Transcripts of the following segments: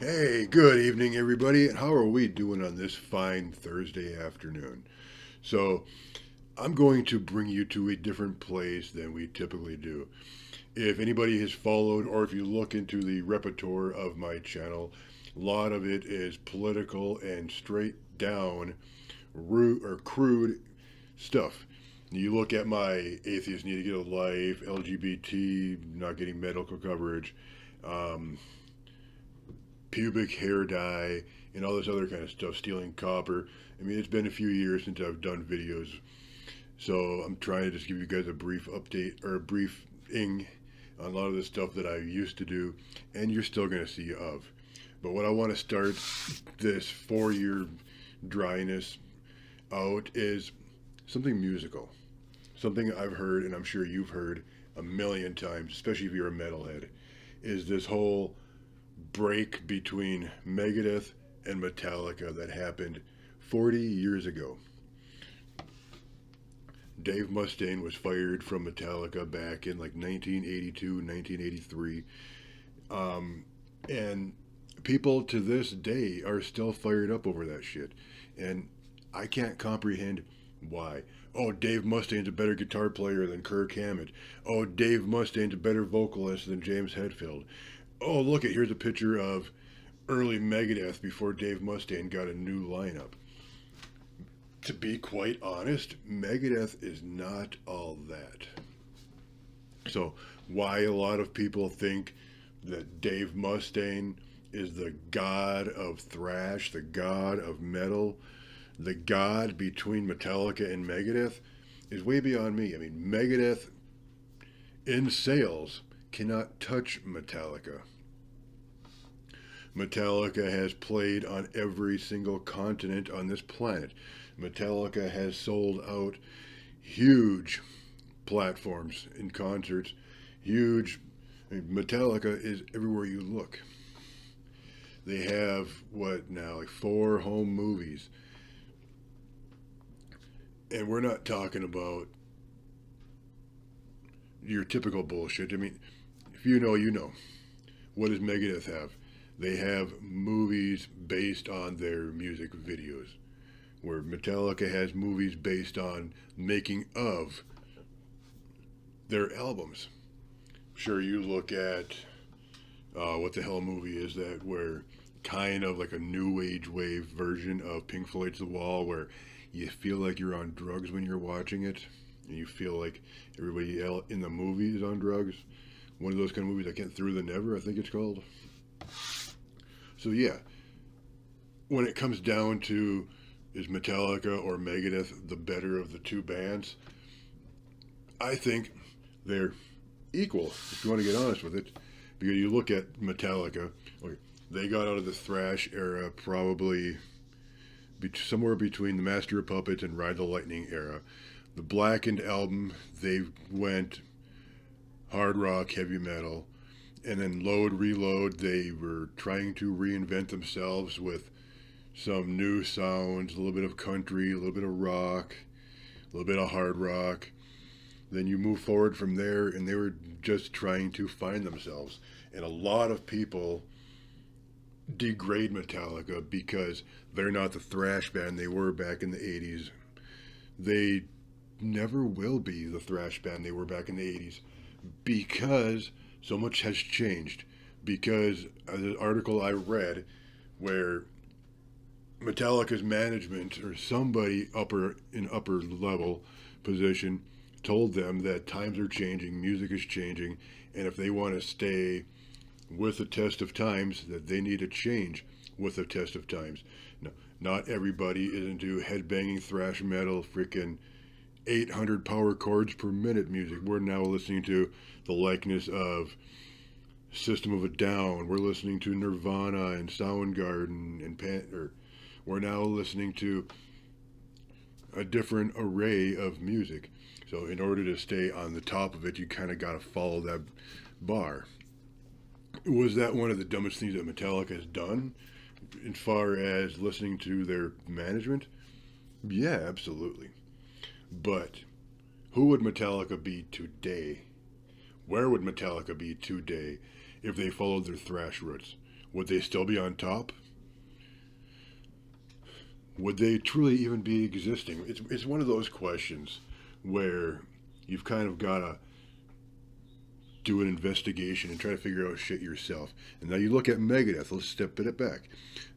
Hey, good evening, everybody. How are we doing on this fine Thursday afternoon? So, I'm going to bring you to a different place than we typically do. If anybody has followed, or if you look into the repertoire of my channel, a lot of it is political and straight down, rude or crude stuff. You look at my atheists need to get a life, LGBT not getting medical coverage, um, pubic hair dye, and all this other kind of stuff, stealing copper. I mean, it's been a few years since I've done videos, so I'm trying to just give you guys a brief update or a briefing on a lot of the stuff that I used to do, and you're still going to see of. But what I want to start this 4 year dryness out is something musical, something I've heard, and I'm sure you've heard a million times, especially if you're a metalhead, is this whole break between Megadeth and Metallica that happened 40 years ago. Dave Mustaine was fired from Metallica back in like 1982, 1983. And people to this day are still fired up over that shit. And I can't comprehend why. Oh, Dave Mustaine's a better guitar player than Kirk Hammett. Oh, Dave Mustaine's a better vocalist than James Hetfield. Oh, look at here's a picture of early Megadeth before Dave Mustaine got a new lineup. To be quite honest, Megadeth is not all that. So, why a lot of people think that Dave Mustaine is the god of thrash, the god of metal, the god between Metallica and Megadeth is way beyond me. I mean, Megadeth in sales cannot touch Metallica. Metallica has played on every single continent on this planet. Metallica has sold out huge platforms in concerts, huge. I mean, Metallica is everywhere you look. They have what now, like 4 home movies, and we're not talking about your typical bullshit. I mean, if you know, you know. What does Megadeth have? They have movies based on their music videos, where Metallica has movies based on making of their albums. Sure, you look at what the hell movie is that where kind of like a new age wave version of Pink Floyd's The Wall where you feel like you're on drugs when you're watching it and you feel like everybody else in the movie is on drugs. One of those kind of movies, I can't Through the Never, I think it's called. So yeah, when it comes down to is Metallica or Megadeth the better of the two bands, I think they're equal, if you want to get honest with it. Because you look at Metallica, okay, they got out of the thrash era probably somewhere between the Master of Puppets and Ride the Lightning era. The Blackened album, they went hard rock, heavy metal. And then Load, Reload, they were trying to reinvent themselves with some new sounds, a little bit of country, a little bit of rock, a little bit of hard rock. Then you move forward from there, and they were just trying to find themselves. And a lot of people degrade Metallica because they're not the thrash band they were back in the 80s. They never will be the thrash band they were back in the 80s because so much has changed. Because an article I read where Metallica's management or somebody upper level position told them that times are changing, music is changing, and if they want to stay with the test of times, that they need to change with the test of times. No, not everybody is into headbanging thrash metal, freaking 800 power chords per minute music. We're now listening to the likeness of System of a Down. We're listening to Nirvana and Soundgarden and we're now listening to a different array of music. So in order to stay on the top of it, you kind of got to follow that bar. Was that one of the dumbest things that Metallica has done as far as listening to their management? Yeah, absolutely. But who would Metallica be today? Where would Metallica be today if they followed their thrash roots? would they still be on top? Would they truly even be existing? It's one of those questions where you've kind of got to do an investigation and try to figure out shit yourself. And now you look at Megadeth. Let's step it back.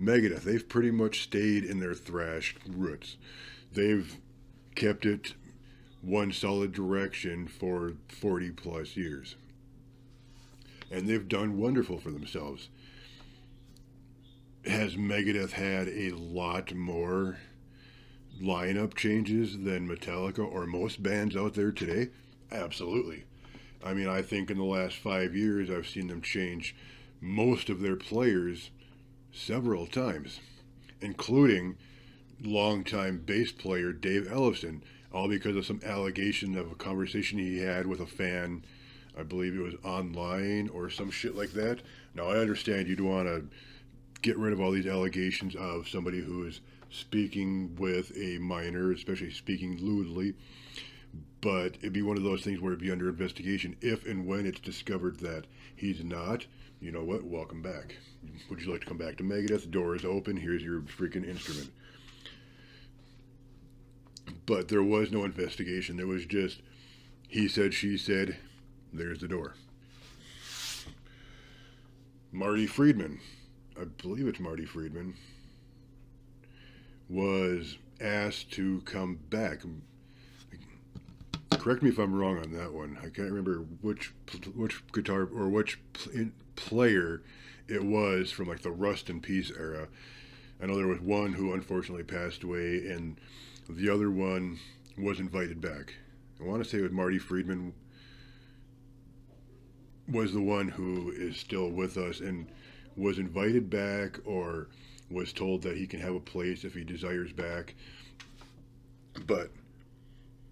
Megadeth, they've pretty much stayed in their thrash roots. They've kept it one solid direction for 40 plus years. And they've done wonderful for themselves. Has Megadeth had a lot more lineup changes than Metallica or most bands out there today? Absolutely. I mean, I think in the last 5 years, I've seen them change most of their players several times, including longtime bass player Dave Ellefson, all because of some allegation of a conversation he had with a fan. I believe it was online or some shit like that. Now, I understand you'd want to get rid of all these allegations of somebody who is speaking with a minor, especially speaking lewdly. But it'd be one of those things where it'd be under investigation if and when it's discovered that he's not. You know what? Welcome back. Would you like to come back to Megadeth? The door is open. Here's your freaking instrument. But there was no investigation. There was just he said, she said, there's the door. Marty Friedman, I believe it's Marty Friedman, was asked to come back. Correct me if I'm wrong on that one. I can't remember which guitar or which player it was from like the Rust in Peace era. I know there was one who unfortunately passed away, and the other one was invited back. I want to say it was Marty Friedman was the one who is still with us and was invited back or was told that he can have a place if he desires back. But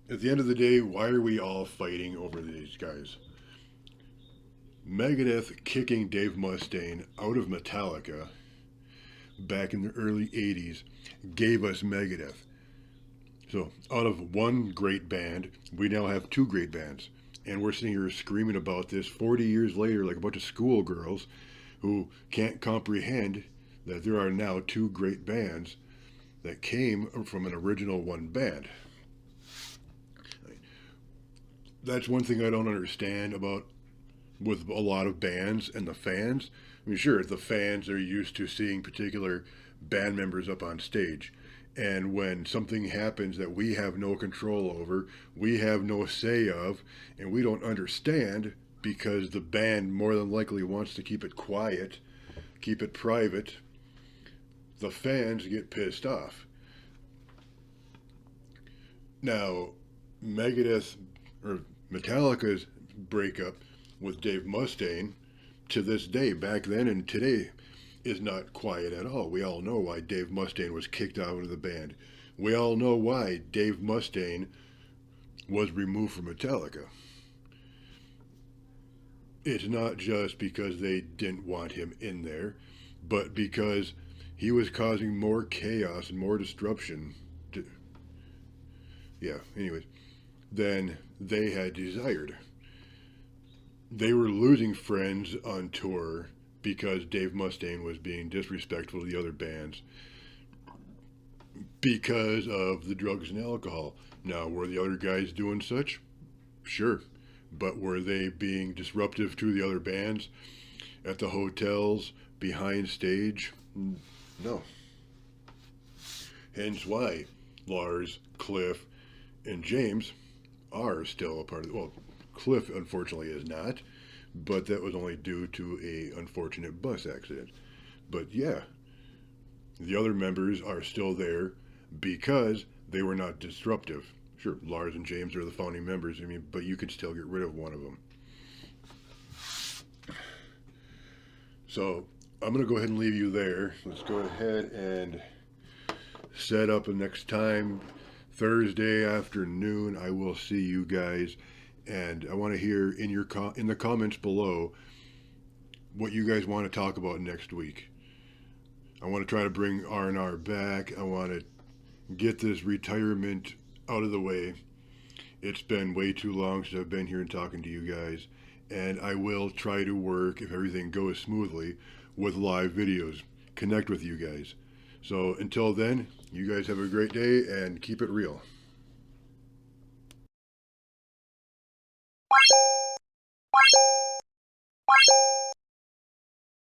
at the end of the day, why are we all fighting over these guys? Megadeth kicking Dave Mustaine out of Metallica back in the early 80s gave us Megadeth. So out of one great band, we now have two great bands. And we're sitting here screaming about this 40 years later like a bunch of schoolgirls who can't comprehend that there are now two great bands that came from an original one band. That's one thing I don't understand about with a lot of bands and the fans. I mean, sure, the fans are used to seeing particular band members up on stage. And when something happens that we have no control over, we have no say of, and we don't understand because the band more than likely wants to keep it quiet, keep it private, the fans get pissed off. Now, Megadeth or Metallica's breakup with Dave Mustaine to this day, back then and today, is not quiet at all. We all know why Dave Mustaine was kicked out of the band. We all know why Dave Mustaine was removed from Metallica. It's not just because they didn't want him in there, but because he was causing more chaos and more disruption anyways, than they had desired. They were losing friends on tour because Dave Mustaine was being disrespectful to the other bands because of the drugs and alcohol. Now, were the other guys doing such? Sure. But were they being disruptive to the other bands at the hotels, behind stage? No. Hence why Lars, Cliff, and James are still a part of it. Well, Cliff, unfortunately, is not, but that was only due to a unfortunate bus accident. But yeah, the other members are still there because they were not disruptive. Sure, Lars and James are the founding members, but you could still get rid of one of them. So I'm going to go ahead and leave you there. Let's go ahead and set up a next time. Thursday afternoon, I will see you guys. And I want to hear in the comments below what you guys want to talk about next week. I want to try to bring R&R back. I want to get this retirement out of the way. It's been way too long since I've been here and talking to you guys. and I will try to work, if everything goes smoothly, with live videos, connect with you guys. So until then, you guys have a great day and keep it real.